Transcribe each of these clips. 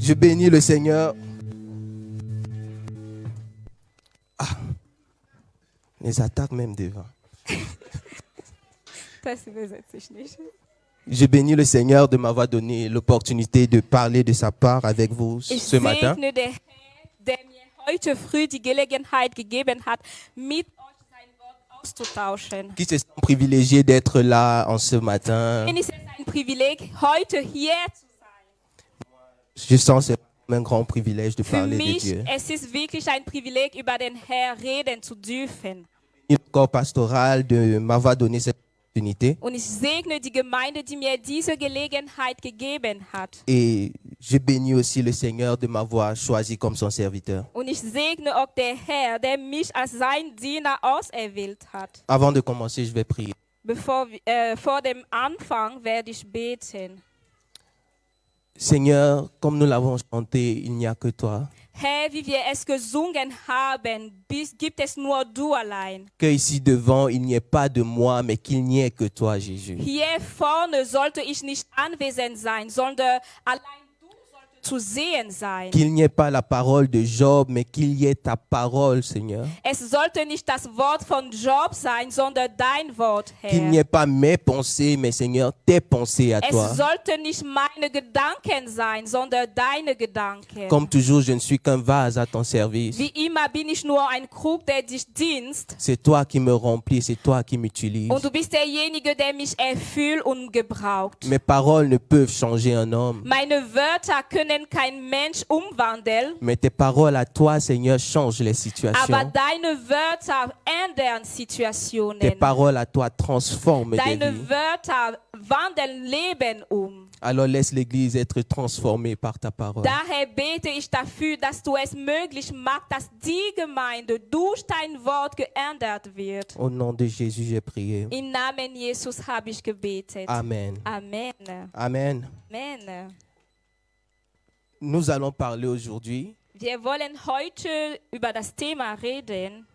Je bénis le Seigneur. Les attaques même devant. Das übersetze ich nicht. Je bénis le Seigneur de m'avoir donné l'opportunité de parler de sa part avec vous Ich ce matin. segne den Herrn, der mir heute früh die Gelegenheit gegeben hat, mit euch sein Wort auszutauschen. Qui se sent privilégié d'être là en ce matin. Es ist ein Privileg, heute hier zu sein. Je sens c'est un grand privilège de Für parler de mich, Dieu. es ist wirklich ein Privileg, über den Herrn reden zu dürfen. Le corps pastoral de m'avoir donné cette opportunité. Und ich segne die Gemeinde, die mir diese Gelegenheit gegeben hat. Et je bénis aussi le Seigneur de m'avoir choisi comme son serviteur. Und ich segne auch den Herr, der mich als sein Diener auserwählt hat. Avant de commencer, je vais prier. Vor dem Anfang werde ich beten. Seigneur, comme nous l'avons chanté, il n'y a que toi. Herr, wie wir es gesungen haben, gibt es nur du allein. Que ici devant, il n'y ait pas de moi, mais qu'il n'y ait que toi, Jésus. Hier vorne sollte ich nicht anwesend sein, sondern allein du solltest zu sehen sein. Qu'il n'y ait pas la parole de Job, mais qu'il y ait ta parole, Seigneur. Es sollte nicht das Wort von Job sein, sondern dein Wort, Qu'il n'y Herr. ait pas mes pensées, mais Seigneur, tes pensées à Es toi. sollte nicht meine Gedanken sein, sondern deine Gedanken. Comme toujours, je ne suis qu'un vase à ton service. Wie immer bin ich nur ein Krug, der dich dienst. C'est toi qui me remplis, c'est toi qui m'utilises. Und du bist derjenige, der mich erfüllt und gebraucht. Mes paroles ne peuvent changer un homme. Meine Wörter können kein Mensch umwandeln, Mais tes paroles à toi, Seigneur, changent les aber situations. deine Wörter ändern Tes Situationen. paroles à toi transforment des Deine vies. Wörter wandeln Leben um. Alors laisse l'Église être transformée par ta parole. Daher bete ich dafür, dass du es möglich machst, dass die Gemeinde durch dein Wort geändert wird. Au nom de Jésus, j'ai prié. Im Namen Jesus habe ich gebetet. Amen. Amen. Amen. Amen. Nous allons parler aujourd'hui Wir wollen heute über das Thema reden,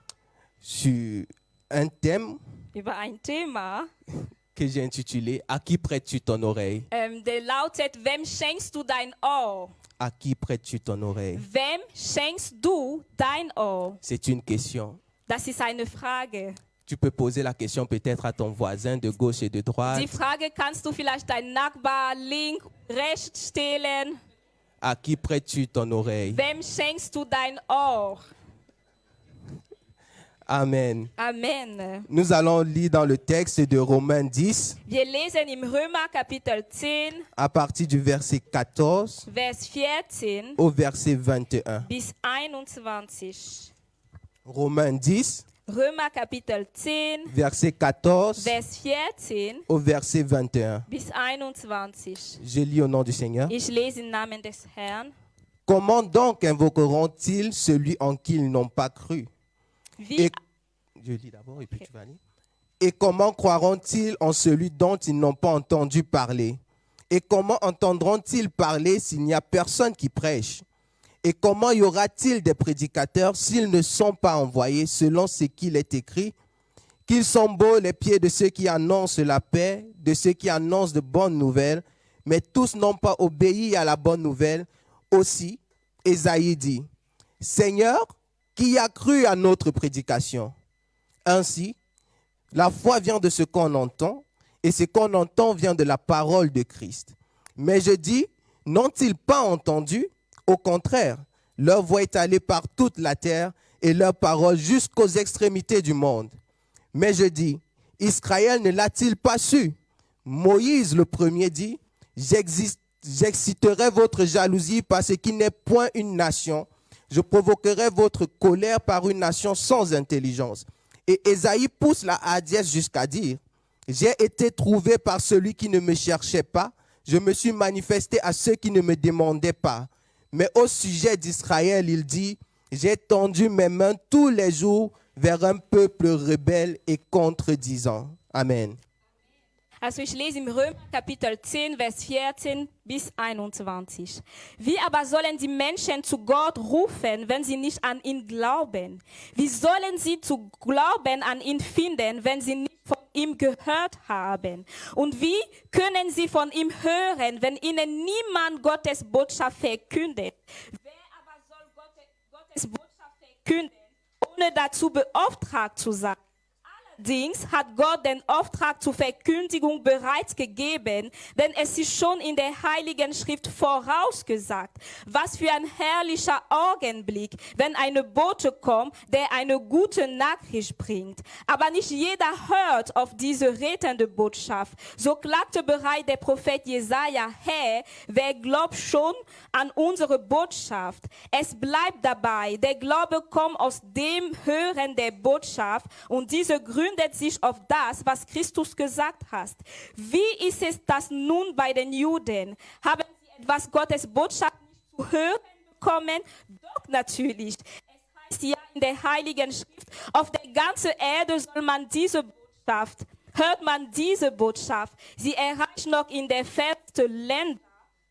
sur un thème über ein Thema, que j'ai intitulé « À qui prêtes-tu ton oreille ?» der lautet, wem schenkst du dein Ohr? À qui prêtes-tu ton oreille? Wem schenkst du dein Ohr? C'est une question. Das ist eine Frage. Tu peux poser la question peut-être à ton voisin de gauche et de droite. Die Frage kannst du vielleicht deinen Nachbar links, rechts stellen. À qui prêtes-tu ton oreille? Wem schenkst du dein Ohr? Amen. Amen. Nous allons lire dans le texte de Romains 10 Wir lesen im Römer Kapitel 10, à partir du verset 14 Vers 14 au verset 21. bis 21. Romains 10, Römer Kapitel 10, verset 14 Vers 14 au verset 21. bis 21. Je lis au nom du Seigneur. Ich lese im Namen des Herrn. Comment donc invoqueront-ils celui en qui ils n'ont pas cru? Wie, Et, je lis d'abord et puis tu vas lire. Et comment croiront-ils en celui dont ils n'ont pas entendu parler? Et comment entendront-ils parler s'il n'y a personne qui prêche? Et comment y aura-t-il des prédicateurs s'ils ne sont pas envoyés selon ce qu'il est écrit? Qu'ils sont beaux les pieds de ceux qui annoncent la paix, de ceux qui annoncent de bonnes nouvelles, mais tous n'ont pas obéi à la bonne nouvelle. Aussi, Ésaïe dit, « Seigneur, qui a cru à notre prédication? » Ainsi, la foi vient de ce qu'on entend, et ce qu'on entend vient de la parole de Christ. Mais je dis, n'ont-ils pas entendu? Au contraire, leur voix est allée par toute la terre, et leur parole jusqu'aux extrémités du monde. Mais je dis, Israël ne l'a-t-il pas su? Moïse le premier dit, j'exciterai votre jalousie parce qu'il n'est point une nation. Je provoquerai votre colère par une nation sans intelligence. Et Ésaïe pousse la hardiesse jusqu'à dire, j'ai été trouvé par celui qui ne me cherchait pas. Je me suis manifesté à ceux qui ne me demandaient pas. Mais au sujet d'Israël, il dit, j'ai tendu mes mains tous les jours vers un peuple rebelle et contredisant. Amen. Also ich lese im Römer Kapitel 10, Vers 14 bis 21. Wie aber sollen die Menschen zu Gott rufen, wenn sie nicht an ihn glauben? Wie sollen sie zu glauben an ihn finden, wenn sie nicht von ihm gehört haben. Und wie können sie von ihm hören, wenn ihnen niemand Gottes Botschaft verkündet? Wer aber soll Gottes Botschaft verkünden, ohne dazu beauftragt zu sein? Allerdings hat Gott den Auftrag zur Verkündigung bereits gegeben, denn es ist schon in der Heiligen Schrift vorausgesagt. Was für ein herrlicher Augenblick, wenn eine Bote kommt, der eine gute Nachricht bringt. Aber nicht jeder hört auf diese rettende Botschaft. So klagte bereits der Prophet Jesaja: Herr, wer glaubt schon an unsere Botschaft? Es bleibt dabei, der Glaube kommt aus dem Hören der Botschaft und diese gründet sich auf das, was Christus gesagt hat. Wie ist es das nun bei den Juden? Haben sie etwas Gottes Botschaft nicht zu hören bekommen? Doch natürlich. Es heißt ja in der Heiligen Schrift, auf der ganzen Erde soll man diese Botschaft, hört man diese Botschaft. Sie erreicht noch in der fernsten Länder.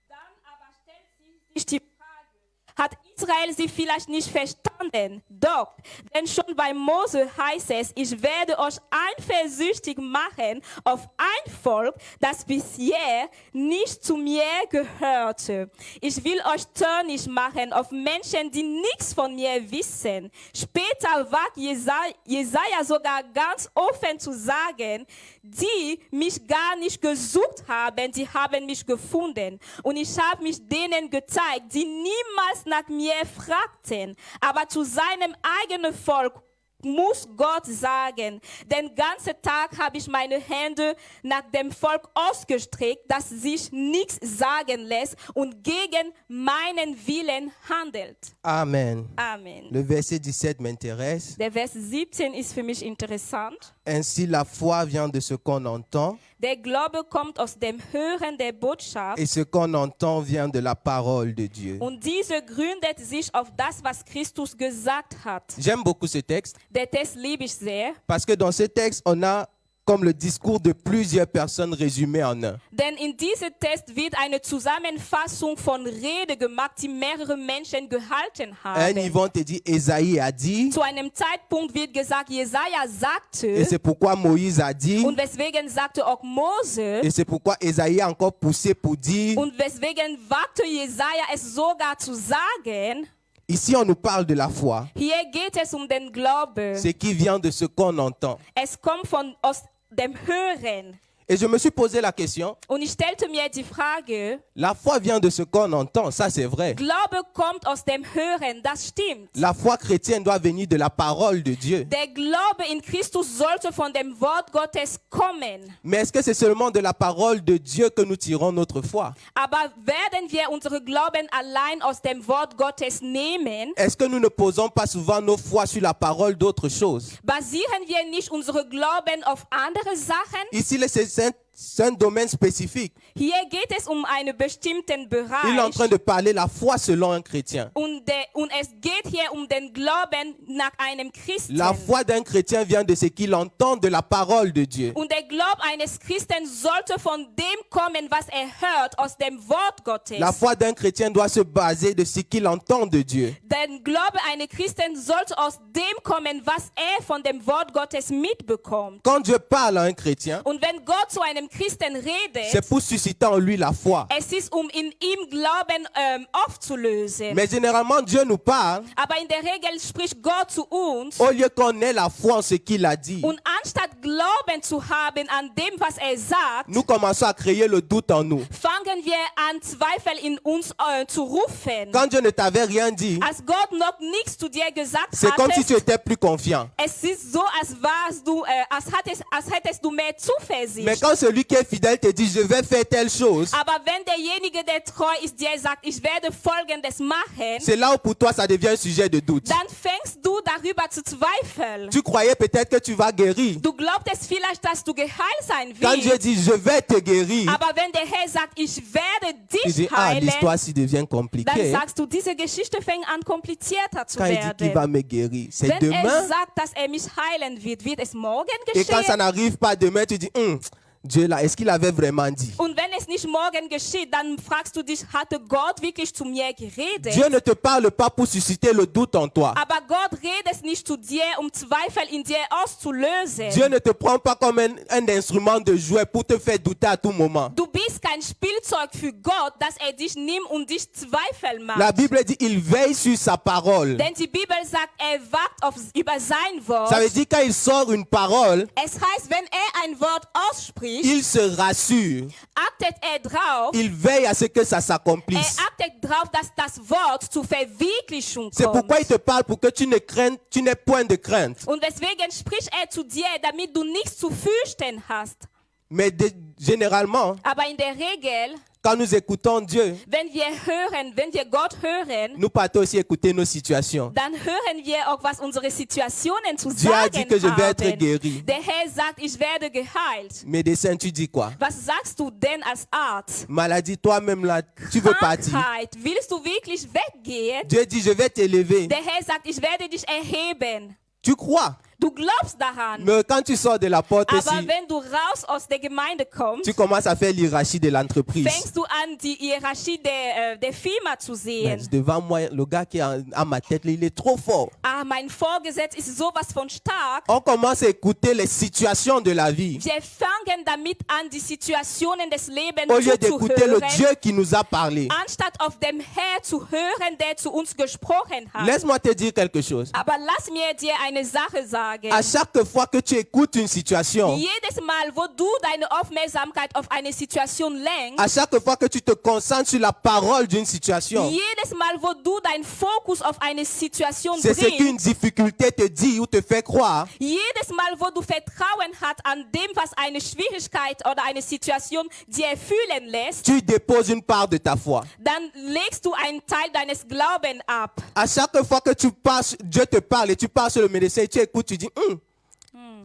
Dann aber stellt sich die Frage, hat Israel sie vielleicht nicht verstanden? Doch, denn schon bei Mose heißt es, ich werde euch eifersüchtig machen auf ein Volk, das bisher nicht zu mir gehörte. Ich will euch zornig machen auf Menschen, die nichts von mir wissen. Später wagt Jesaja sogar ganz offen zu sagen, die mich gar nicht gesucht haben, die haben mich gefunden. Und ich habe mich denen gezeigt, die niemals nach mir fragten. Aber zu seinem eigenen Volk muss Gott sagen, den ganzen Tag habe ich meine Hände nach dem Volk ausgestreckt, das sich nichts sagen lässt und gegen meinen Willen handelt. Amen. Amen. Le verset 17 m'intéresse. Der Vers 17 ist für mich interessant. Ainsi, la foi vient de ce qu'on entend, Der Glaube kommt aus dem Hören der Botschaft et ce qu'on entend vient de la parole de Dieu. und diese gründet sich auf das, was Christus gesagt hat. J'aime beaucoup ce texte Der Text liebe ich sehr, parce que dans ce texte, on a comme le discours de plusieurs personnes résumé en un. denn in diesem Text wird eine Zusammenfassung von Rede gemacht, die mehrere Menschen gehalten Un, ils haben. vont te dire, Ésaïe a dit, Zu einem Zeitpunkt wird gesagt, Jesaja et sagte, c'est pourquoi Moïse a dit, und weswegen sagte auch Mose, et c'est pourquoi Ésaïe a encore poussé pour dire, und weswegen wagte Jesaja es sogar zu sagen. ici on nous parle de la foi, Hier geht es um den Glauben. ce qui vient de ce qu'on entend. Es kommt aus dem Hören. Et je me suis posé la question, Und ich stellte mir die Frage, la foi vient de ce qu'on entend, ça c'est vrai. Glaube kommt aus dem Hören, das stimmt. La foi chrétienne doit venir de la parole de Dieu. Der Glaube in Christus sollte von dem Wort Gottes kommen. Mais est-ce que c'est seulement de la parole de Dieu que nous tirons notre foi? Aber werden wir unsere Glauben allein aus dem Wort Gottes nehmen? Est-ce que nous ne posons pas souvent nos foi sur la parole d'autres choses? Basieren wir nicht unsere Glauben auf andere Sachen? Ici, c'est un domaine spécifique. Hier geht es um einen bestimmten Il est en train Bereich. de parler la foi selon un chrétien. Und es geht hier um den Glauben nach einem Christen. La foi d'un chrétien vient de ce qu'il entend de la parole de Dieu. Und der Glaube eines Christen sollte von dem kommen, was hört aus dem Wort Gottes. La foi d'un chrétien doit se baser de ce qu'il entend de Dieu. Der Glaube eines Christen sollte aus dem kommen, was von dem Wort Gottes mitbekommt. Quand Dieu parle à un chrétien, Und wenn Gott zu einem Christen c'est redet, pour susciter en lui la foi. es ist, um in ihm Glauben aufzulösen. Mais généralement, Dieu nous parle Aber in der Regel spricht Gott zu uns. au lieu qu'on ait la foi en ce qu'il a dit. Und anstatt Glauben zu haben an dem, was sagt, Nous commençons à créer le doute en nous. fangen wir an, Zweifel in uns zu rufen. Quand Dieu ne t'avait rien dit, Als Gott noch nichts zu dir gesagt c'est comme si tu hat, étais plus confiant. es ist so, als hättest du mehr Mais Zuversicht. quand celui qui est fidèle te dit, je vais faire telle chose, Aber wenn derjenige, der treu ist, dir sagt, ich werde Folgendes machen, c'est là où pour toi ça devient un sujet de doute. dann fängst du darüber zu zweifeln. Tu croyais peut-être que tu vas guérir. Du glaubtest vielleicht, dass du geheilt sein Quand Dieu willst. dit, je vais te guérir, Aber wenn der Herr sagt, ich werde tu dich dis, ah, heilen, l'histoire s'y devient dann compliquée. sagst du, diese Geschichte fängt an, komplizierter zu Quand il dit qu'il va werden. me guérir, c'est Wenn er demain. sagt, dass er mich heilen wird, wird es morgen Et quand ça geschehen? n'arrive pas demain, tu dis, Dieu là, est-ce qu'il avait vraiment dit? Und wenn es nicht morgen geschieht, dann fragst du dich, hatte Gott wirklich zu mir geredet? Dieu ne te parle pas pour susciter le doute en toi. Aber Gott redet nicht zu dir, Zweifel in dir auszulösen. Dieu ne te prend pas comme un instrument de jouet pour te faire douter à tout moment. Du bist kein Spielzeug für Gott, dass dich nimmt und dich Zweifel macht. La Bible dit, il veille sur sa parole. Denn die Bibel sagt, wacht über sein Wort. Ça veut dire quand il sort une parole, Es heißt, wenn ein Wort ausspricht, il se rassure. achtet drauf, Il veille à ce que ça s'accomplisse. achtet drauf, dass das Wort zur Verwirklichung C'est kommt. pourquoi il te parle pour que tu n'aies point de crainte. Und deswegen spricht zu dir, damit du nichts zu fürchten hast. Mais généralement, Aber in der Regel, quand nous écoutons Dieu, wenn wir Gott hören, nous partons aussi écouter nos situations. dann hören wir auch, was unsere Situationen zu Dieu a sagen dit que je vais être haben. guéri. Der Herr sagt, ich werde geheilt. Médecin, tu dis quoi? Was sagst du denn als Arzt? Maladie, toi-même là, tu veux partir. Krankheit, willst du wirklich weggehen? Dieu dit, je vais t'élever. Der Herr sagt, ich werde dich erheben. Tu crois? Du glaubst daran. Mais quand tu sors de la porte Aber aussi, wenn du raus aus der Gemeinde kommst, tu commences à faire l'hierarchie de l'entreprise. fängst du an, die Hierarchie der Firma zu sehen. Devant moi, le gars qui est à ma tête, il est trop fort. Mein Vorgesetzter ist sowas von stark. On commence à écouter les situations de la vie Wir fangen damit an, die Situationen des Lebens au lieu d'écouter le zuzuhören, Dieu qui nous a parlé. anstatt auf dem Herr zu hören, der zu uns gesprochen hat. Laisse-moi te dire quelque chose. Aber lass mir dir eine Sache sagen. À chaque fois que tu écoutes une situation, Jedes Mal, wo du deine Aufmerksamkeit auf eine Situation lenkst, à chaque fois que tu te concentres sur la parole d'une situation, jedes Mal, wo du deinen Fokus auf eine Situation c'est ce qu'une bringst, difficulté te dit ou te fait croire. jedes Mal, wo du Vertrauen hast an dem, was eine Schwierigkeit oder eine Situation dir fühlen lässt, Tu déposes une part de ta foi. dann legst du einen Teil deines Glaubens ab. À chaque fois que tu passes, Dieu te parle et tu passes sur le médecin et tu écoutes, tu dis,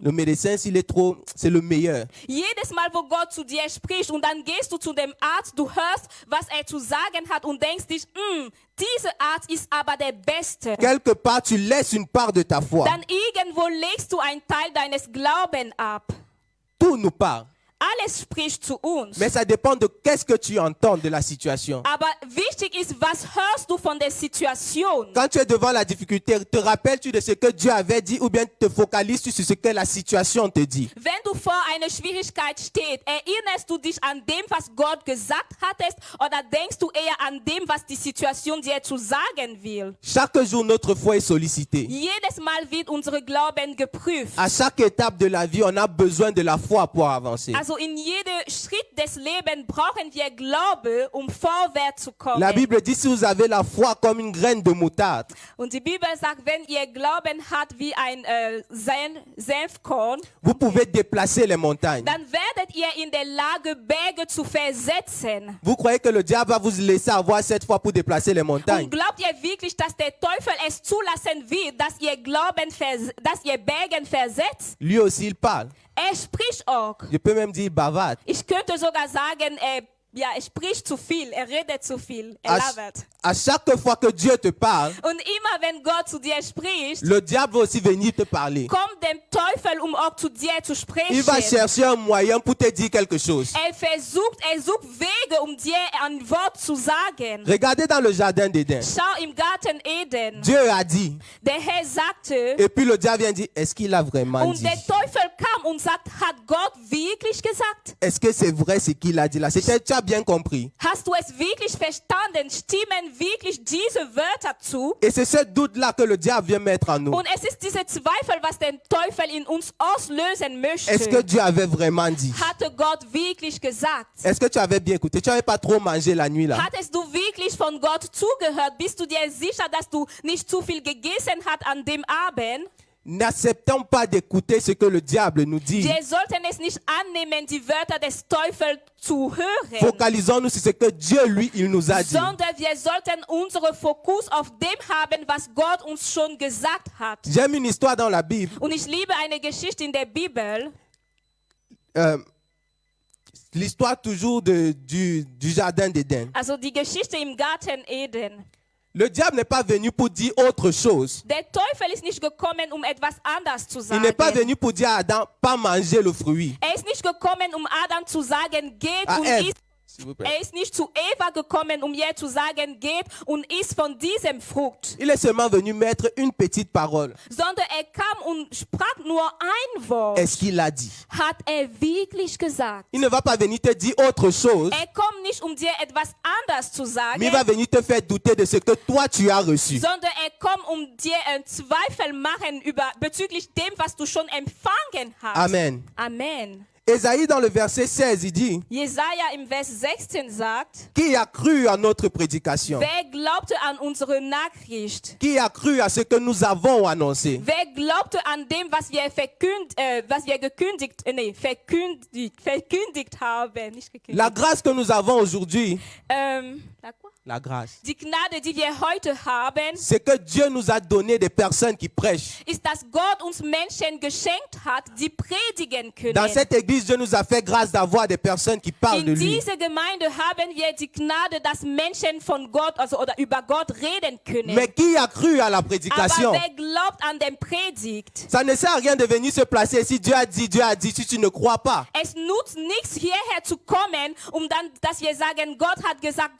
le médecin, s'il est trop, c'est le meilleur. Jedes Mal, wo Gott zu dir spricht und dann gehst du zu dem Arzt, du hörst, was zu sagen hat und denkst dich, dieser Arzt ist aber der Beste. Quelque part, tu laisses une part de ta foi. Dann irgendwo legst du einen Teil deines Glaubens ab. Tout nous parle. Alles spricht zu uns. Mais ça dépend de qu'est-ce que tu entends de la situation. Aber wichtig ist, was hörst du von der Situation? Quand tu es devant la difficulté, te rappelles-tu de ce que Dieu avait dit ou bien te focalises-tu sur ce que la situation te dit? Wenn du vor einer Schwierigkeit stehst, erinnerst du dich an dem, was Gott gesagt hattest, oder denkst du eher an dem, was die Situation dir zu sagen will? Chaque jour, notre foi est sollicitée. Jedes Mal wird unsere Glauben geprüft. À chaque étape de la vie, on a besoin de la foi pour avancer. Also in jedem Schritt des Lebens brauchen wir Glaube, vorwärts zu kommen. La Bible dit, si vous avez la foi comme une graine de moutarde, Und die Bibel sagt, wenn ihr Glauben habt wie ein Senfkorn, vous pouvez déplacer les montagnes. dann werdet ihr in der Lage, Berge zu versetzen. Vous croyez que le diable va vous laisser avoir cette foi pour déplacer les montagnes? Und glaubt ihr wirklich, dass der Teufel es zulassen wird, dass ihr dass ihr Bergen versetzt? Lui aussi, il parle. Spricht auch. Je peux même dire bavard. Ich könnte sogar sagen, er spricht zu viel, er redet zu viel, er labert. À chaque fois que Dieu te parle, Und immer wenn Gott zu dir spricht, le diable va aussi venir te parler. kommt der Teufel, auch zu dir zu sprechen. Il va chercher un moyen pour te dire quelque chose. Er sucht Wege, dir ein Wort zu sagen. Regardez dans le jardin d'Éden. Schau im Garten Eden. Dieu a dit. Der Herr sagte. Et puis le diable vient dire, est-ce qu'il a vraiment Und dit? der Teufel kam und sagt, hat Gott wirklich gesagt? Est-ce que c'est vrai ce qu'il a dit là? Tu as bien compris. Hast du es wirklich verstanden? Stimmen wirklich diese Wörter zu? Et c'est ce doute-là que le diable vient mettre en nous. Und es ist dieser Zweifel, was der Teufel in uns auslösen möchte. Est-ce que Dieu avait vraiment dit? Hatte Gott wirklich gesagt? Est-ce que tu avais bien écouté? Tu n'avais pas trop mangé la nuit là? Hattest du wirklich von Gott zugehört? Bist du dir sicher, dass du nicht zu viel gegessen hast an dem Abend? N'acceptons pas d'écouter ce que le diable nous dit. Wir sollten es nicht annehmen, die Wörter des Teufels zu hören. Focalisons-nous sur ce que Dieu, lui, il nous a dit. Sondern wir sollten unseren Fokus auf dem haben, was Gott uns schon gesagt hat. J'aime une histoire dans la Bible. Und ich liebe eine Geschichte in der Bibel. L'histoire toujours du jardin d'Éden. Also die Geschichte im Garten Eden. Le diable n'est pas venu pour dire autre chose. Der Teufel ist nicht gekommen, etwas anders zu Il n'est pas sagen. venu pour dire à Adam, pas manger le fruit. Ist nicht gekommen, Adam zu sagen, geht À und Ève, isst. s'il vous plaît. Ist nicht zu Eva gekommen, ihr zu sagen, geht und isst von diesem Frucht. Il est seulement venu mettre une petite parole. Sondern kam und sprach nur ein Wort. Est-ce qu'il a dit? Hat wirklich gesagt. Il ne va pas venir te dire autre chose, Kommt nicht, dir etwas anders zu sagen. mais il va venir te faire douter de ce que toi tu as reçu. Sondern kommt, dir Zweifel machen bezüglich dem, was du schon empfangen hast. Amen. Amen. Ésaïe dans le verset 16, il dit, Jesaja im Vers 16 sagt, qui a cru à notre prédication? wer glaubte an unsere Nachricht? Qui a cru à ce que nous avons annoncé? Wer glaubte an dem, was wir verkündigt haben? Nicht gekündigt. La grâce que nous avons aujourd'hui, La quoi? la grâce, Die Gnade, die wir heute haben, c'est que Dieu nous a donné des personnes qui prêchent. ist, dass Gott uns Menschen geschenkt hat, die predigen können. Dans cette église, Dieu nous a fait grâce d'avoir des personnes qui parlent de In lui. dieser Gemeinde haben wir die Gnade, dass Menschen von Gott, oder über Gott reden können. Mais qui a cru à la Aber prédication? wer glaubt an den Predigt? Ça ne sert à rien de venir se placer si Dieu a dit, si tu ne crois pas. Es nutzt nichts, hierher zu kommen, dann, dass wir sagen, Gott hat gesagt,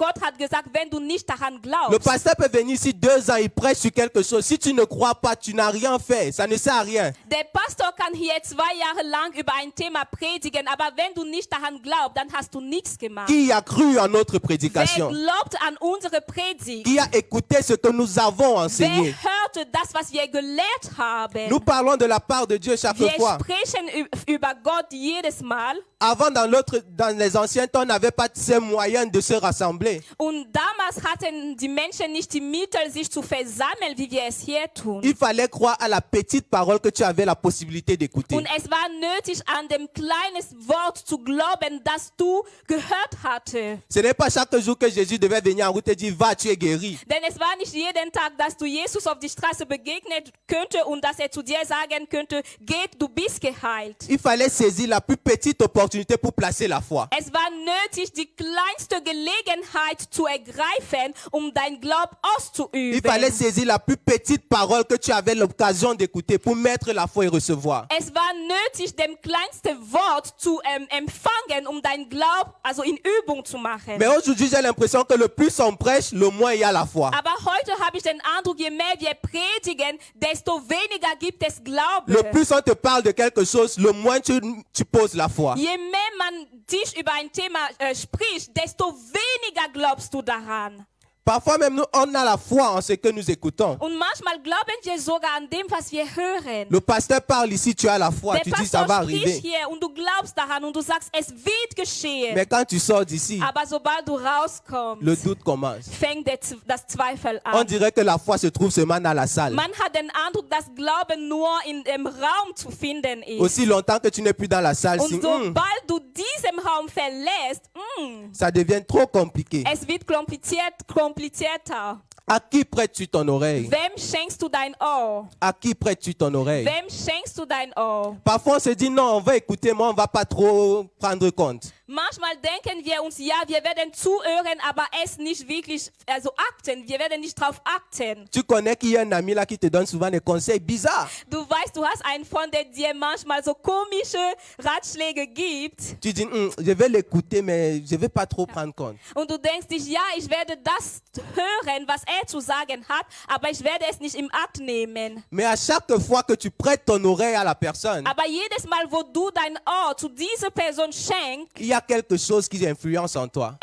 wenn du nicht daran Le glaubst. pasteur peut venir ici 2 ans, il prêche sur quelque chose. Si tu ne crois pas, tu n'as rien fait. Ça ne sert à rien. Der Pastor kann hier 2 Jahre lang über ein Thema predigen, aber wenn du nicht daran glaubst, dann hast du nichts gemacht. Qui a cru à notre Wer prédication? glaubt an unsere Predigt? Qui a écouté ce que nous avons Wer enseigné? hörte das, was wir gelehrt haben? Nous parlons de la part de Dieu chaque Wir fois. sprechen über Gott jedes Mal. Avant, dans les anciens temps, on n'avait pas ces moyens de se rassembler. Und damals hatten die Menschen nicht die Mittel, sich zu versammeln, wie wir es hier tun. Il fallait croire à la petite parole que tu avais la possibilité d'écouter. Und es war nötig, an dem kleines Wort zu glauben, das du gehört hattest. Ce n'est pas chaque jour que Jésus devait venir en route et dire, va, tu es guéri. Denn es war nicht jeden Tag, dass du Jesus auf die Straße begegnet könnte und dass zu dir sagen könnte, geht, du bist geheilt. Il fallait saisir la plus petite opportunité pour placer la foi. Es war nötig, die kleinste Gelegenheit zu ergreifen, dein Glauben auszuüben. Il fallait saisir la plus petite parole que tu avais l'occasion d'écouter pour mettre la foi et recevoir. Es war nötig, dem kleinsten Wort zu empfangen, dein Glauben in Übung zu machen. Mais aujourd'hui, j'ai l'impression que le plus on prêche, le moins il y a la foi. Aber heute habe ich den Eindruck, je mehr wir predigen, desto weniger gibt es Glauben. Le plus on te parle de quelque chose, le moins tu poses la foi. Je mehr man dich über ein Thema spricht, desto weniger glaubst du daran. Parfois même, nous, on a la foi en ce que nous écoutons. Und manchmal glauben wir sogar an dem, was wir hören. Le pasteur parle ici, tu as la foi, Der tu dis ça va Pastor spricht arriver. hier und du glaubst daran und du sagst, es wird geschehen. Mais quand tu sors d'ici, Aber sobald du rauskommst, le doute commence. fängt das Zweifel On an. dirait que la foi se trouve seulement dans la salle. Man hat den Eindruck, dass Glauben nur in dem Raum zu finden ist. Aussi longtemps que tu n'es plus dans la salle, Und si, sobald du diesen Raum verlässt, ça devient trop compliqué. es wird komplizierter. À qui prêtes-tu ton oreille? Wem schenkst du dein Ohr? À qui prêtes-tu ton oreille? Wem schenkst du dein Ohr? Parfois on se dit non, on va écouter, mais on ne va pas trop prendre compte. Manchmal denken wir uns, ja, wir werden zuhören, aber es nicht wirklich, achten. Wir werden nicht drauf achten. Tu connais qu'il y a un ami là qui te donne souvent des conseils bizarres. Du weißt, du hast einen Freund, der dir manchmal so komische Ratschläge gibt. Tu dis, je vais l'écouter, mais je ne vais pas trop prendre compte. Und du denkst dich, ja, ich werde das hören, was er zu sagen hat, aber ich werde es nicht im Acht nehmen. Mais à chaque fois que tu prêtes ton oreille à la personne, Aber jedes Mal, wo du dein Ohr zu dieser Person schenkst, il y a quelque chose qui influence en toi.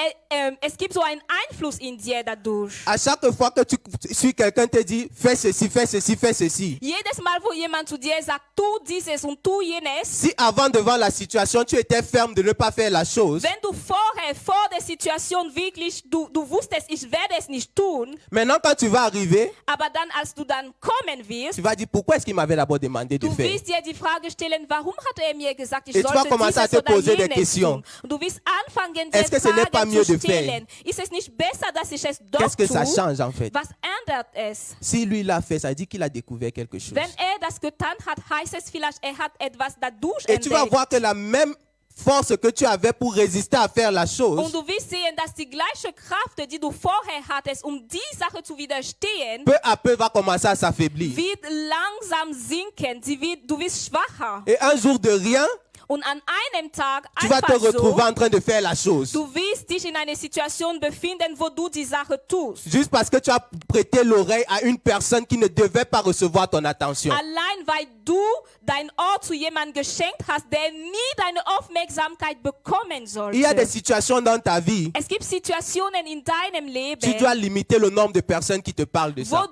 es gibt so einen Einfluss in dir dadurch. À chaque fois que tu suis quelqu'un te dit, fais ceci, fais ceci, fais ceci. Jedes Mal, wo jemand zu dir sagt, tu dieses und tu jenes, Si avant, devant la situation, tu étais ferme de ne pas faire la chose, wenn du vorher, vor der Situation wirklich, du wusstest, ich werde es nicht tun, maintenant quand tu vas arriver, aber dann, als du dann kommen wirst, tu vas dire, pourquoi est-ce qu'il m'avait d'abord demandé de du faire? wirst dir die Frage stellen, warum hat er mir gesagt, ich Et tu vas sollte commencer à dieses te oder poser des jenes questions. tun. Und du wirst anfangen, dir Est-ce que ce n'est pas Fragen mieux zu de faire? stellen. Ist es nicht besser, dass ich es doch Qu'est-ce que ça tue? change en fait? Was ändert es? Si lui l'a fait, ça dit qu'il a découvert quelque chose. Wenn er das getan hat, heißt es vielleicht, er hat etwas dadurch Et tu vas entdeckt. voir que la même force que tu avais pour résister à faire la Und chose, du wirst sehen, dass die gleiche Kraft, die du vorher hattest, die Sache zu widerstehen, peu à peu va commencer à s'affaiblir. wird langsam sinken. Du wirst schwacher. Et un jour de rien, Und an einem Tag tu vas te einfach retrouver so, en train de faire la chose. du wirst dich in einer Situation befinden, wo du die Sache tust. Juste parce que tu as prêté l'oreille à une personne qui ne devait pas recevoir ton attention. Allein weil du dein Ohr zu jemandem geschenkt hast, der nie deine Aufmerksamkeit bekommen sollte. Il y a des situations dans ta vie, Es gibt Situationen in deinem Leben, tu dois limiter le nombre de personnes qui te parlent de wo ça.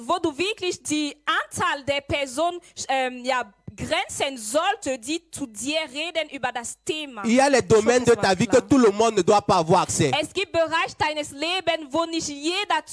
wo du wirklich die Anzahl der Personen grenzen sollte, die zu dir reden über das Thema. Il y a les domaines de ta vie que tout le monde ne doit pas avoir accès. Es gibt Bereiche deines Lebens, wo nicht jeder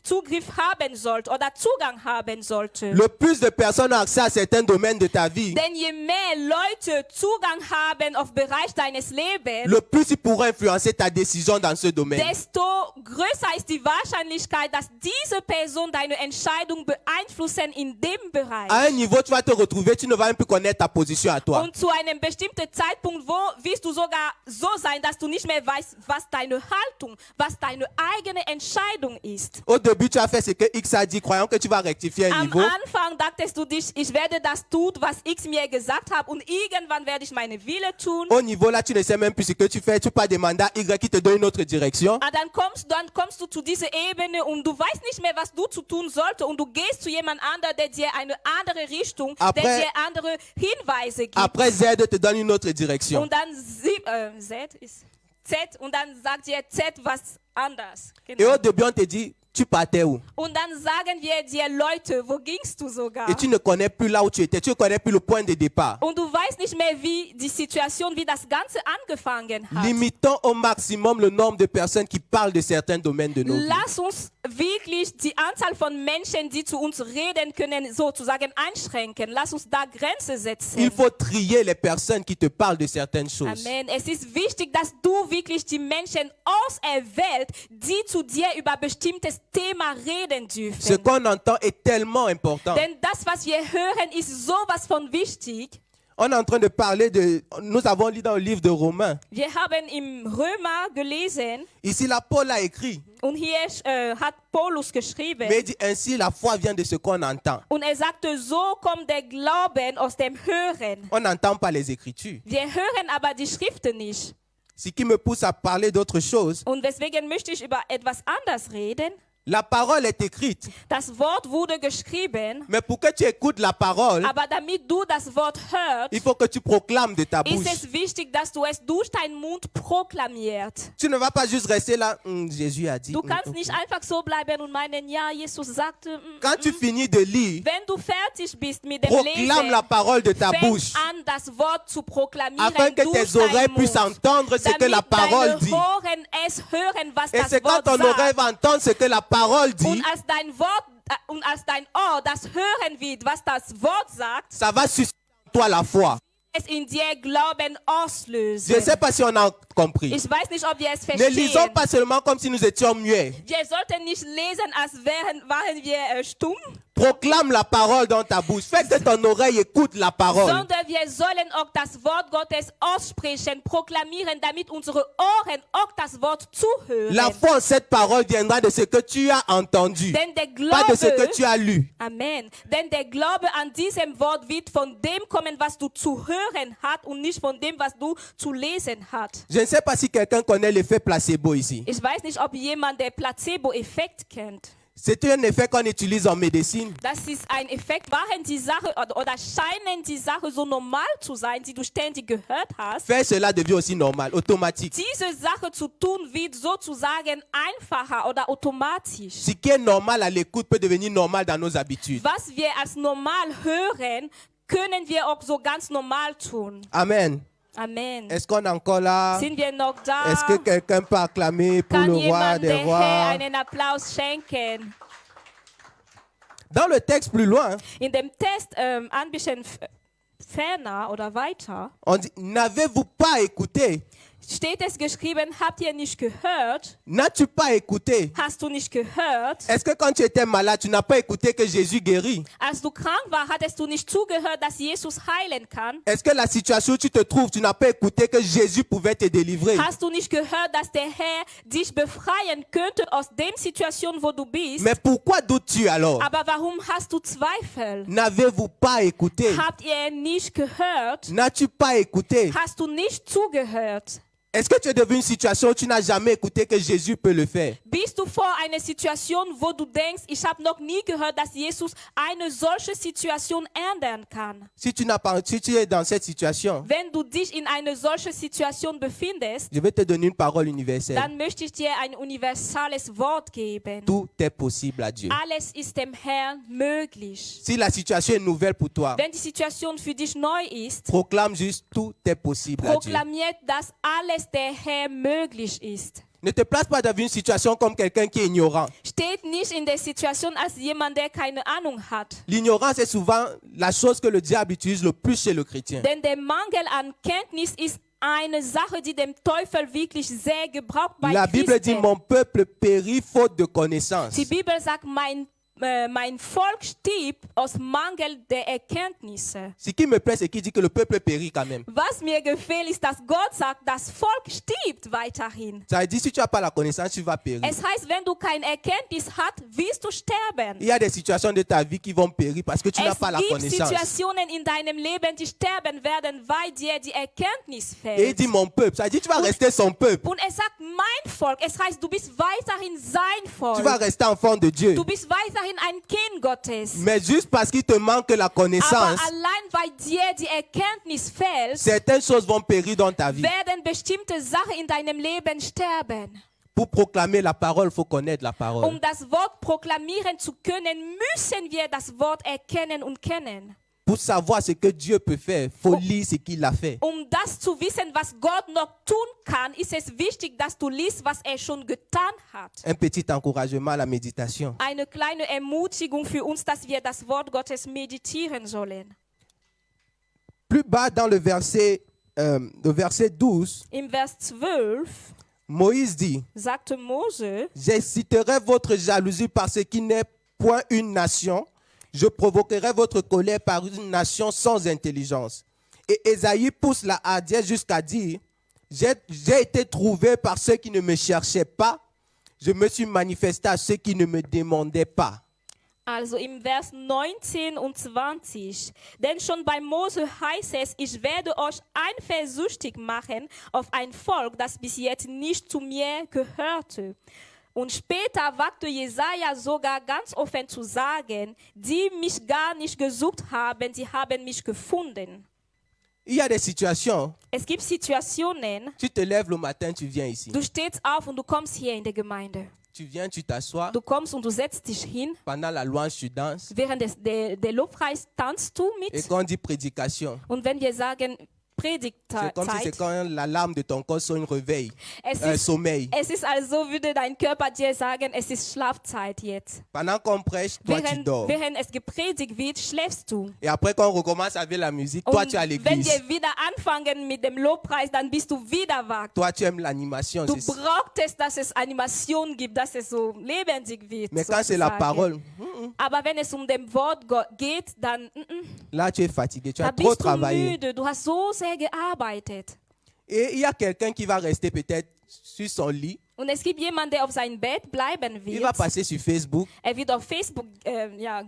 Zugriff haben sollte oder Zugang haben sollte. Le plus de personnes ont accès à certains domaines de ta vie, Denn je mehr Leute Zugang haben auf Bereich deines Lebens, le plus ils pourront influencer ta décision dans ce domaine. desto größer ist die Wahrscheinlichkeit, dass diese Person deine Entscheidung beeinflussen in dem Bereich. À un niveau, tu vas te retrouver, tu ne vas même plus connaître ta position à toi. Und zu einem bestimmten Zeitpunkt, wo wirst du sogar so sein, dass du nicht mehr weißt, was deine Haltung, was deine eigene Entscheidung ist. Au début, tu as fait ce que X a dit, croyant que tu vas rectifier un Am niveau. Anfang dachtest du dich, ich werde das tun, was X mir gesagt hat, und irgendwann werde ich meine Wille tun. Au niveau là, tu ne sais même plus ce que tu fais. Tu peux demander à Y qui te donne une autre direction. Ah, dann kommst du zu dieser Ebene und du weißt nicht mehr, was du zu tun sollst, und du gehst zu jemand anderem, der dir eine andere Richtung, der dir andere Hinweise gibt. Après, Z te donne une autre direction. Und dann Z und dann sagt dir Z was anders. Et Genau. au début, on te dit, tu partais où? Und dann sagen wir dir, Leute, wo gingst du sogar? Et tu ne connais plus là où tu étais. Tu ne connais plus le point de départ. Und du weißt nicht mehr, wie die Situation, wie das Ganze angefangen hat. Limitons au maximum le nombre de personnes qui parlent de certains domaines de nos vies. Lass uns wirklich die Anzahl von Menschen, die zu uns reden können, sozusagen einschränken. Lass uns da Grenze setzen. Il faut trier les personnes qui te parlent de certaines choses. Amen. Es ist wichtig, dass du wirklich die Menschen auserwählt, die zu dir über bestimmtes Thema reden dürfen. Ce qu'on entend est tellement important. Denn das, was wir hören, ist sowas von wichtig. On est en train de parler de... Nous avons lu dans le livre de Romains. Wir haben im Römer gelesen, Ici, là, Paul a écrit. und hier hat Paulus geschrieben, Mais il dit ainsi, la foi vient de ce qu'on entend. und er sagte, so kommt der Glauben aus dem Hören. On n'entend pas les Écritures. Wir hören aber die Schriften nicht. Ce qui me pousse à parler d'autre chose. Und deswegen möchte ich über etwas anderes reden. La parole est écrite. Das Wort wurde geschrieben, Mais pour que tu écoutes la parole, aber damit du das Wort hörst, il faut que tu proclames de ta ist bouche. es wichtig, dass du es durch deinen Mund proklamierst. Tu ne vas pas juste rester là. Jésus a dit. Du kannst nicht einfach so bleiben und meinen, ja, Jesus sagte. Quand tu finis de lire, Wenn du fertig bist mit dem proclame la Lesen, parole de ta fäng bouche. an, das Wort zu proklamieren Afin que durch tes oreilles deinen puissent Mund, entendre ce que la damit parole deine dit. Ohren es hören, was Et das c'est quand Wort ton oreille sagt. va entendre ce que la parole dit, Und als dein Ohr das hören wird, was das Wort sagt, ça va susciter en toi la foi. es in dir Glauben auslösen. Je ne sais pas si on a compris. Ich weiß nicht, ob wir es Ne lisons verstehen. pas seulement comme si nous étions muets. Wir sollten nicht lesen, als waren wir stumm, Proclame la parole dans ta bouche. Fais que ton oreille écoute la parole. sondern wir sollen auch das Wort Gottes aussprechen, proklamieren, damit unsere Ohren auch das Wort zuhören. La foi en cette parole viendra de ce que tu as entendu, Denn der pas de ce que Glaube, tu as lu. Amen. Denn der Glaube an diesem Wort wird von dem kommen, was du zu hören hast, und nicht von dem, was du zu lesen hast. Je ne sais pas si quelqu'un connaît l'effet placebo ici. Ich weiß nicht, ob jemand den Placebo-Effekt kennt. C'est un effet qu'on utilise en médecine. Das ist ein Effekt, waren die Sache oder scheinen die Sache so normal zu sein, die du ständig gehört hast. Faire cela devient aussi normal, automatique. Diese Sache zu tun wird sozusagen einfacher oder automatisch. Ce qui est normal à l'écoute peut devenir normal dans nos habitudes. Was wir als normal hören, können wir auch so ganz normal tun. Amen. Amen. Est-ce qu'on est encore là? Sind wir noch da? Est-ce que quelqu'un peut acclamer pour Kann le roi jemand des dem Herr rois? einen Applaus schenken? Dans le texte plus loin, In dem Test ein bisschen ferner oder weiter on dit, n'avez-vous pas écouté steht es geschrieben, habt ihr nicht gehört? N'as-tu pas écouté? Hast du nicht gehört? Est-ce que quand tu étais malade, tu n'as pas écouté que Jésus guérit? Als du krank warst, hattest du nicht zugehört, dass Jesus heilen kann? Est-ce que la situation où tu te trouves, tu n'as pas écouté que Jésus pouvait te délivrer? Hast du nicht gehört, dass der Herr dich befreien könnte aus der Situation, wo du bist? Mais pourquoi doutes-tu alors? Aber warum hast du Zweifel? N'avez-vous pas écouté? Habt ihr nicht gehört? N'as-tu pas écouté? Hast du nicht zugehört? Est-ce que tu es devenu une situation où tu n'as jamais écouté que Jésus peut le faire? Bist du vor einer Situation, wo du denkst, ich habe noch nie gehört, dass Jesus eine solche Situation ändern kann? Si tu es dans cette situation, Wenn du dich in einer solchen Situation befindest, je vais te donner une parole universelle. dann möchte ich dir ein universales Wort geben. Tout est possible à Dieu. Alles ist dem Herrn möglich. Si la situation est nouvelle pour toi, Wenn die Situation für dich neu ist, proclame juste tout est possible à Dieu. proklamiert, dass alles der Herr möglich ist. Ne te place pas dans une situation comme quelqu'un qui est ignorant. Steht nicht in der Situation als jemand, der keine Ahnung hat. L'ignorance est souvent la chose que le diable utilise le plus chez le chrétien. Denn der Mangel an Kenntnis ist eine Sache, die dem Teufel wirklich sehr gebraucht bei La Bible dit, Christen. mon peuple périt faute de connaissance. Die Bibel sagt, mein Volk stirbt aus Mangel der Erkenntnisse. Ce qui me plaît, c'est qu'il dit que le peuple périt quand même. Was mir gefällt, ist, dass Gott sagt, das Volk stirbt weiterhin. Ça veut dire, si tu n'as pas la connaissance, tu vas périr. Es heißt, wenn du keine Erkenntnis hast, wirst du sterben. Il y a des situations de ta vie qui vont périr parce que tu n'as pas la Es gibt connaissance. Situationen in deinem Leben, die sterben werden, weil dir die Erkenntnis Et il fehlt. dit mon peuple. Ça veut dire, tu vas rester son peuple. Und es sagt mein Volk. Es heißt, du bist weiterhin sein Tu vas Volk. rester enfant de Dieu. Du bist weiterhin ein Kind Gottes. Mais juste parce qu'il te manque la Aber connaissance, allein weil dir die Erkenntnis fehlt, certaines choses vont périr dans ta vie. werden bestimmte Sachen in deinem Leben sterben. Pour proclamer la parole, il faut connaître la parole. Um das Wort proklamieren zu können, müssen wir das Wort erkennen und kennen. Pour savoir ce que Dieu peut faire, il faut lire ce qu'il a fait. Das zu wissen, was Gott noch tun kann, ist es wichtig, dass du liest, was er schon getan hat. Un petit encouragement à la méditation. Eine kleine Ermutigung für uns, dass wir das Wort Gottes meditieren sollen. Plus bas dans le verset 12, Im Vers 12 Moïse dit, sagte Mose, j'exciterai votre jalousie par ce qui n'est point une nation. Je provoquerai votre colère par une nation sans intelligence. Et Ésaïe pousse la hardiesse jusqu'à dire, j'ai été trouvé par ceux qui ne me cherchaient pas. Je me suis manifesté à ceux qui ne me demandaient pas. also im Vers 19 und 20. Denn schon bei Mose heißt es, ich werde euch eifersüchtig machen auf ein Volk, das bis jetzt nicht zu mir gehörte. Und später wagte Jesaja sogar ganz offen zu sagen, die mich gar nicht gesucht haben, sie haben mich gefunden. Il y a des situations, Es gibt Situationen, tu te lèves le matin, tu viens ici. du stehst auf und du kommst hier in der Gemeinde. Tu viens, tu t'assois. Du kommst und du setzt dich hin. Pendant la louange, tu danses. Während der Lobpreis tanzt du Et mit. quand on dit prédication, Und wenn wir sagen c'est comme si c'est Predigtzeit, quand l'alarme de ton corps sonne réveil, es sommeil. ist also, würde dein Körper dir sagen, es ist Schlafzeit jetzt. Pendant qu'on prêche, toi tu dors. Während es gepredigt wird, schläfst du. Et après quand on recommence avec la musique, toi Und tu es à wenn l'église. wir wieder anfangen mit dem Lobpreis, dann bist du wieder wach. Toi tu aimes l'animation. Du c'est ça. brauchtest, dass es Animation gibt, dass es so lebendig wird. Mais quand c'est la sozusagen. parole, Aber wenn es dem Wort geht, dann là tu es fatigué, tu da as trop bist du travaillé. müde. Du hast so sehr gearbeitet. Et il y a quelqu'un qui va rester peut-être sur son lit. Und es gibt jemanden, der auf seinem Bett bleiben Il va wird. passer sur Facebook. Er wird auf Facebook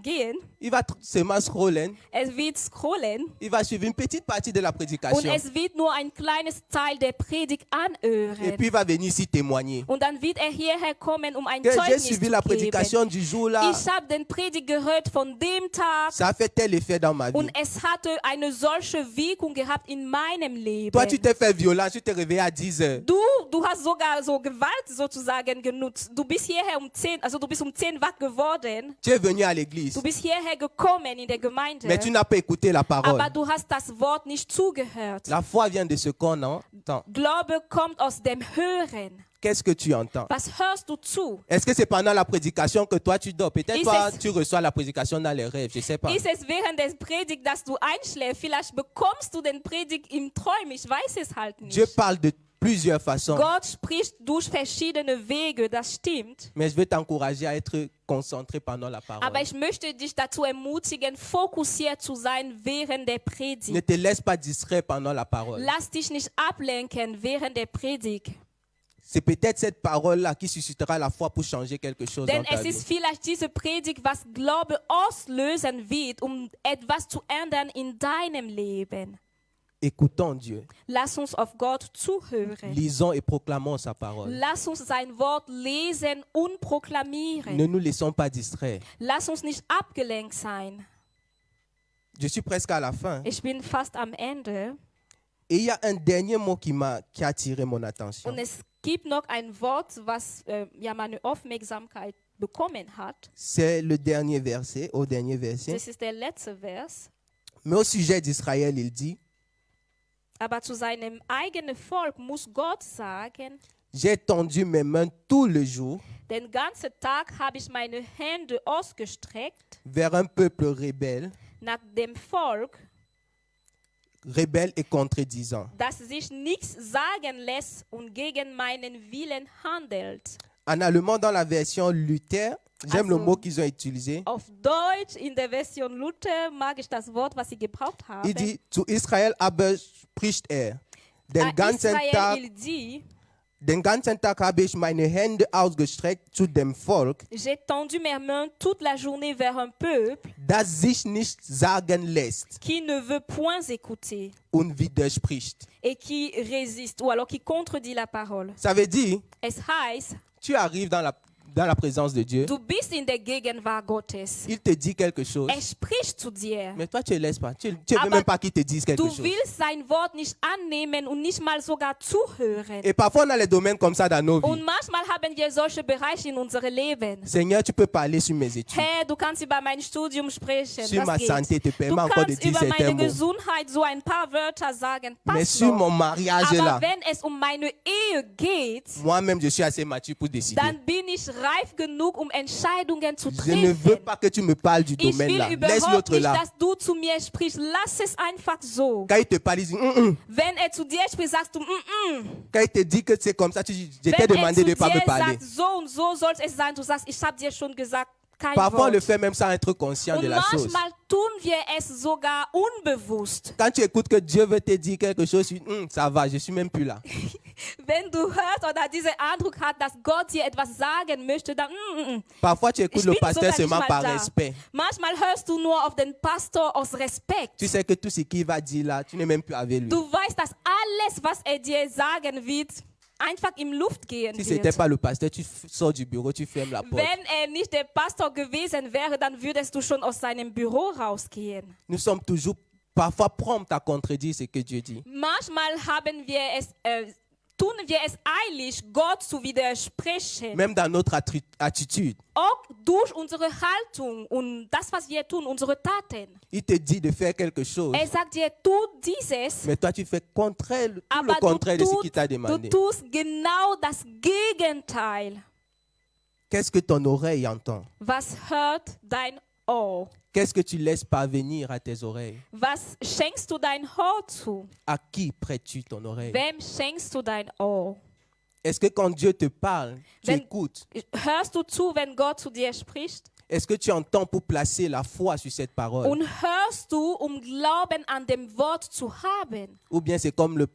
gehen. Il va seulement scrollen. Er wird scrollen. Il va suivre une petite partie de la Und prédication. es wird nur ein kleines Teil der Predigt Et anhören. puis il va venir ici témoigner. Und dann wird er hierher kommen, um ein Que j'ai Zeugnis suivi zu la geben. prédication du jour là. Ich habe den Predigt gehört von dem Tag Ça a fait tel effet dans ma vie. und es hatte eine solche Wirkung gehabt in meinem Leben. Toi tu t'es fait violent, tu t'es réveillé à 10 heures. Du hast sogar so Gewalt sozusagen genutzt. Du bist hierher um 10, also du bist um 10 wach geworden. Tu es venu à l'église. Du bist hierher gekommen in der Gemeinde. Mais tu n'as pas écouté la parole. Aber du hast das Wort nicht zugehört. La foi vient de ce qu'on entend. Glaube kommt aus dem Hören. Qu'est-ce que tu entends? Was hörst du zu? Est-ce que c'est pendant la prédication que toi tu dors? Peut-être Ist toi es- tu reçois la prédication dans les rêves, je ne sais pas. Ist es während des Predigt, dass du einschläfst? Vielleicht bekommst du den Predigt im Träumen. Ich weiß es halt nicht. Dieu parle de plusieurs façons. Gott spricht durch verschiedene Wege, das stimmt. Mais je veux t'encourager à être concentré pendant la parole. Aber ich möchte dich dazu ermutigen, fokussiert zu sein während der Ne Predigt. te laisse pas distraire pendant la parole. Lass dich nicht ablenken während der Predigt. C'est peut-être cette parole-là qui suscitera la foi pour changer quelque chose dans Denn ta es vie. ist vielleicht diese Predigt, was Glaube auslösen wird, um etwas zu ändern in deinem Leben. Écoutons Dieu. Lass uns auf Gott zuhören. Lisons et proclamons sa parole. Lass uns sein Wort lesen und proklamieren. Ne nous laissons pas distraire. Lass uns nicht abgelenkt sein. Je suis presque à la fin. Ich bin fast am Ende. Et il y a un dernier mot qui a attiré mon attention. Und es gibt noch ein Wort, was meine Aufmerksamkeit bekommen hat. C'est le dernier verset, au dernier verset. Das ist der letzte Vers. Mais au sujet d'Israël, il dit, Aber zu seinem eigenen Volk muss Gott sagen, j'ai tendu mes mains tout le jour den ganzen Tag habe ich meine Hände ausgestreckt vers un peuple rebelle, nach dem Volk, rebelle et contredisant. das sich nichts sagen lässt und gegen meinen Willen handelt. En allemand, dans la version Luther, j'aime le Also- mot qu'ils ont utilisé. Auf Deutsch, in der Version Luther, mag ich das Wort, was sie gebraucht haben. Il dit, zu Israel aber spricht er, den ganzen Israel, il dit, Tag habe ich meine Hände ausgestreckt zu dem Volk, j'ai tendu mes mains toute la journée vers un peuple das sich nicht sagen lässt qui ne veut point écouter und widerspricht. et qui résiste, ou alors qui contredit la parole. Ça veut dire, Es heißt, tu arrives dans la présence de Dieu, du bist in der Gegenwart Gottes. il te dit quelque chose, Er spricht zu dir. mais toi tu ne laisses pas. Tu ne veux Aber même pas qu'il te dise quelque Du chose. willst sein Wort nicht annehmen und nicht mal sogar zuhören. Et parfois on a les domaines comme ça dans nos Und vies. manchmal haben wir solche Bereiche in unserem Leben. Seigneur, tu peux parler sur mes études. Herr, du kannst über mein Studium sprechen. Sur ma Das santé, geht. te Du permets encore de kannst dire über certains meine mots. Gesundheit so ein paar Wörter sagen. Mais Passt sur noch. mon mariage Aber là, wenn es um meine Ehe geht, moi-même je suis assez mature pour décider. dann bin ich reif genug, um Entscheidungen zu Je ne veux treffen. pas que tu me parles du Ich domaine will là. Laisse überhaupt l'autre nicht, là. dass du zu mir sprichst. Lass es einfach so. Quand il te parle, il dit, Wenn er zu dir spricht, sagst du, Quand il te dit que c'est comme ça, je t'ai Wenn er demandé zu de ne pas me dir parler. sagt, so und so soll es sein, du sagst, ich habe dir schon gesagt, kein Parfois, on le Wort. fait même sans être conscient de Und la chose. manchmal tun wir es sogar unbewusst. Quand tu écoutes que Dieu veut te dire quelque chose, tu dis, ça va, je suis même plus là. Wenn du hörst oder diesen Eindruck hast, dass Gott dir etwas sagen möchte, dann Parfois, tu écoutes ich le bin pasteur sogar nicht seulement mal par da. respect. Manchmal hörst du nur auf den Pastor aus Respekt. Tu sais que tout ce qu'il va dire là, tu n'es même plus avec lui. Du weißt, dass alles, was er dir sagen wird, einfach im Luft gehen Si ce n'était wird. pas le pasteur, tu sors du bureau, tu fermes la porte. Wenn er nicht der Pastor gewesen wäre, dann würdest du schon aus seinem Büro rausgehen. Nous sommes toujours parfois prompts à contredire ce que Dieu dit. Manchmal tun wir es eilig, Gott zu widersprechen. Même dans notre attitude. Auch durch unsere Haltung und das, was wir tun, unsere Taten. Il te dit de faire quelque chose, Er sagt dir, tu dieses, mais toi tu fais tout le aber contraire de ce qu'il t'a du demandé. tust genau das Gegenteil. Qu'est-ce que ton oreille entend? Was hört dein Ohr? Qu'est-ce que tu laisses parvenir à tes oreilles? Was schenkst du dein Ohr zu? À qui prêtes-tu ton oreille? Wem schenkst du dein Ohr? Est-ce que quand Dieu te parle, tu Wenn- écoutes? Hörst du zu, wenn Gott zu dir spricht? Est-ce que tu entends pour placer la foi sur cette parole? Und hörst du, um Glauben an dem Wort zu haben? Ou bien c'est comme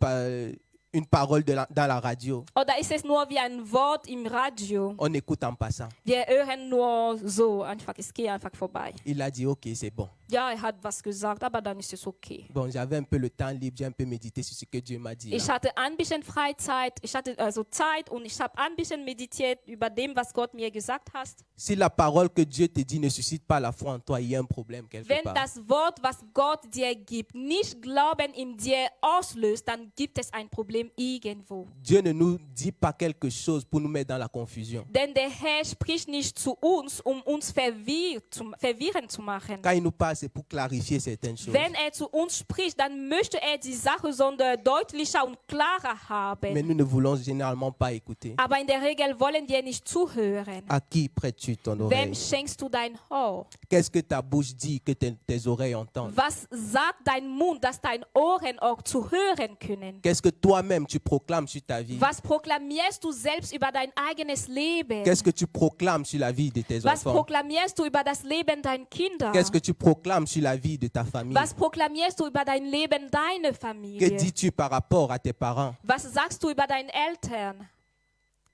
une parole dans la radio. Oder ist es nur wie ein Wort im Radio? On écoute en passant. Wir hören nur so, einfach, es geht einfach vorbei. Il a dit, ok, c'est bon. Ja, er hat was gesagt, aber dann ist es okay. Bon, j'avais un peu le temps libre, j'ai un peu médité sur ce que Dieu m'a dit. Ich là. hatte ein bisschen Freizeit, ich hatte also Zeit und ich habe ein bisschen meditiert über dem, was Gott mir gesagt hat. Si la parole que Dieu te dit ne suscite pas la foi en toi, il y a un problème quelque Wenn part. das Wort, was Gott dir gibt, nicht Glauben in dir auslöst, dann gibt es ein Problem irgendwo. Dieu ne nous dit pas quelque chose pour nous mettre dans la confusion. Denn der Herr spricht nicht zu uns, um uns verwirrend zu machen. Quand il nous parle, c'est pour clarifier certaines choses. Wenn er zu uns spricht, dann möchte er die Sache sondern deutlicher und klarer Mais haben. nous ne voulons généralement pas écouter. Aber in der Regel wollen wir nicht zuhören. À qui prêtes-tu ton Wem oreille? schenkst du dein Ohr? Qu'est-ce que ta bouche dit que tes oreilles entendent? Was sagt dein Mund, dass dein Ohren auch zu hören können? Qu'est-ce que toi-même toi-même tu proclames sur ta vie? Was proklamierst du selbst über dein eigenes Leben? Qu'est-ce que tu proclames sur la vie de tes Was enfants? proklamierst du über das Leben deiner Kinder? Qu'est-ce que tu proclames sur la vie de ta famille? Was proklamierst du über dein Leben deiner Que Familie? dis-tu par rapport à tes parents? Was sagst du über deine Eltern?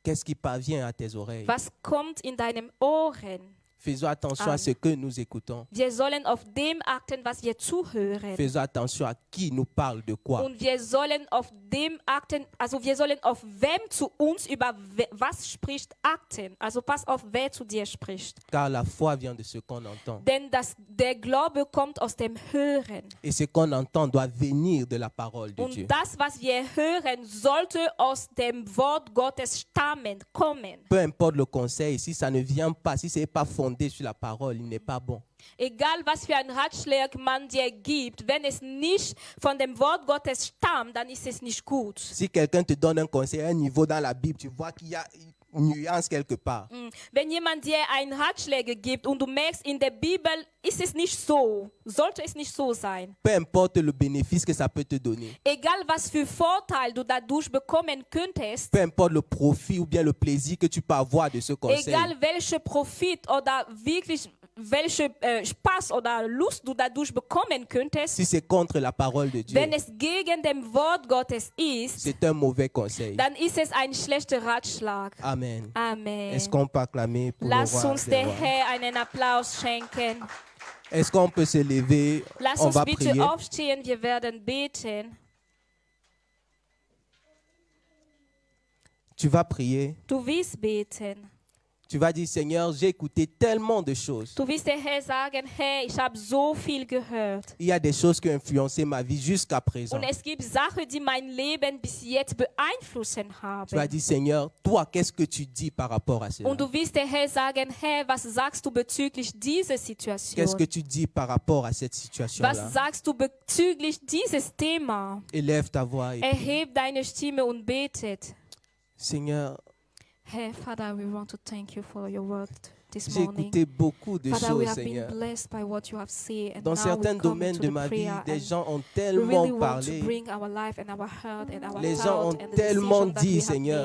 Qu'est-ce qui parvient à tes oreilles? Was kommt in deinem Ohren? Faisons attention à ce que nous écoutons. Wir sollen auf dem achten, was wir zuhören. Faisons attention à qui nous parle de quoi. Und wir sollen auf dem achten, also wir sollen auf wem zu uns über was spricht achten. Also pass auf, wer zu dir spricht. Car la foi vient de ce qu'on entend. Denn der Glaube kommt aus dem Hören. Et ce qu'on entend doit venir de la parole de Und Dieu. das, was wir hören, sollte aus dem Wort Gottes stammen, kommen. Peu importe le conseil, si ça ne vient pas, si ce n'est pas fondé sur la parole, il n'est pas bon. Egal, was für ein Ratschlag man dir gibt, wenn es nicht von dem Wort Gottes stammt, dann ist es nicht gut. Si quelqu'un te donne un conseil à un niveau dans la Bible, tu vois qu'il y a une nuance quelque part. Wenn jemand dir einen Ratschlag gibt und du merkst, in der Bibel ist es nicht so, sollte es nicht so sein. Peu importe le bénéfice que ça peut te donner. Egal, was für Vorteil du dadurch bekommen könntest, Peu importe le profit ou bien le plaisir que tu peux avoir de ce conseil. egal welcher Profit oder wirklich welche Spaß oder Lust du dadurch bekommen könntest, Si c'est contre la parole de Dieu, wenn es gegen dem Wort Gottes ist, c'est un mauvais conseil. dann ist es ein schlechter Ratschlag. Amen. Amen. Est-ce qu'on peut acclamer pour le Lass roi uns des der rois? Herr einen Applaus schenken. Est-ce qu'on peut se lever? Lass On uns va bitte prier. aufstehen, wir werden beten. Tu vas prier. Du wirst beten. Tu vas dire, Seigneur, j'ai écouté tellement de choses. Du wirst der Herr sagen, Herr, ich habe so viel gehört. Il y a des choses qui ont influencé ma vie jusqu'à présent. Und es gibt Sachen, die mein Leben bis jetzt beeinflussen Tu vas haben. dire, Seigneur, toi, qu'est-ce que tu dis par rapport à cela? Und du wirst der Herr sagen, Herr, was sagst du bezüglich dieser Qu'est-ce que Situation? tu dis par rapport à cette Was situation-là? sagst du bezüglich dieses Thema? Élève ta voix et prie. Erheb deine Stimme und betet. Seigneur, Hey, Father, we want to thank you for your word this j'ai morning. écouté beaucoup de Father, we choses, have been Seigneur. blessed by what you have said, and Dans now certains we come domaines into de the ma vie, prayer, des and gens ont we tellement really want to parlé. bring our life and our heart and our Les gens thought ont and the tellement decision that dit, we have Seigneur,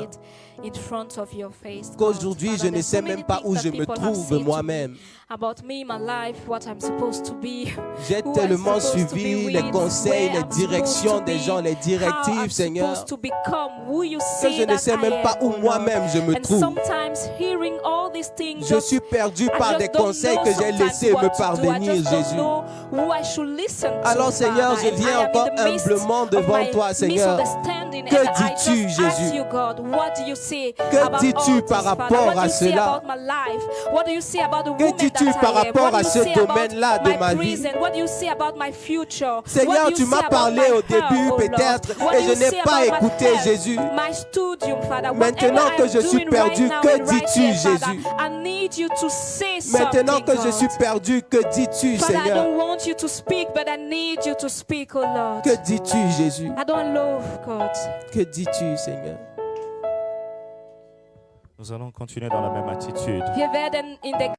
made in front of your face. qu'aujourd'hui, God. je Father, ne there's sais so many même pas où things je that me people have trouve said to me moi-même. about me, my life, what I'm supposed to be. J'ai who I'm tellement supposed to be suivi with, les conseils, where les I'm supposed directions to des be, gens, les how directives, I'm Seigneur, supposed to become who you que say je ne that sais I même pas am, où oh Lord. moi-même je me And trouve. sometimes hearing all these things, Je suis perdu par des conseils que j'ai laissés me parvenir, Jésus. Alors, Seigneur, je viens encore humblement devant toi, Seigneur. Que dis-tu, Jésus? Que dis-tu par rapport à cela? Que dis-tu par rapport à ce domaine-là de ma vie? Seigneur, tu m'as parlé au début peut-être et je n'ai pas écouté, Jésus. Maintenant que je suis perdu, que dis-tu, Jésus? Maintenant que je suis perdu, que dis-tu, Father, I Seigneur? don't want you to speak, but I need you to speak, oh Lord. Que dis-tu, Jésus? I don't love God. Que dis-tu, Seigneur? Nous allons continuer dans la même attitude. Wir werden in der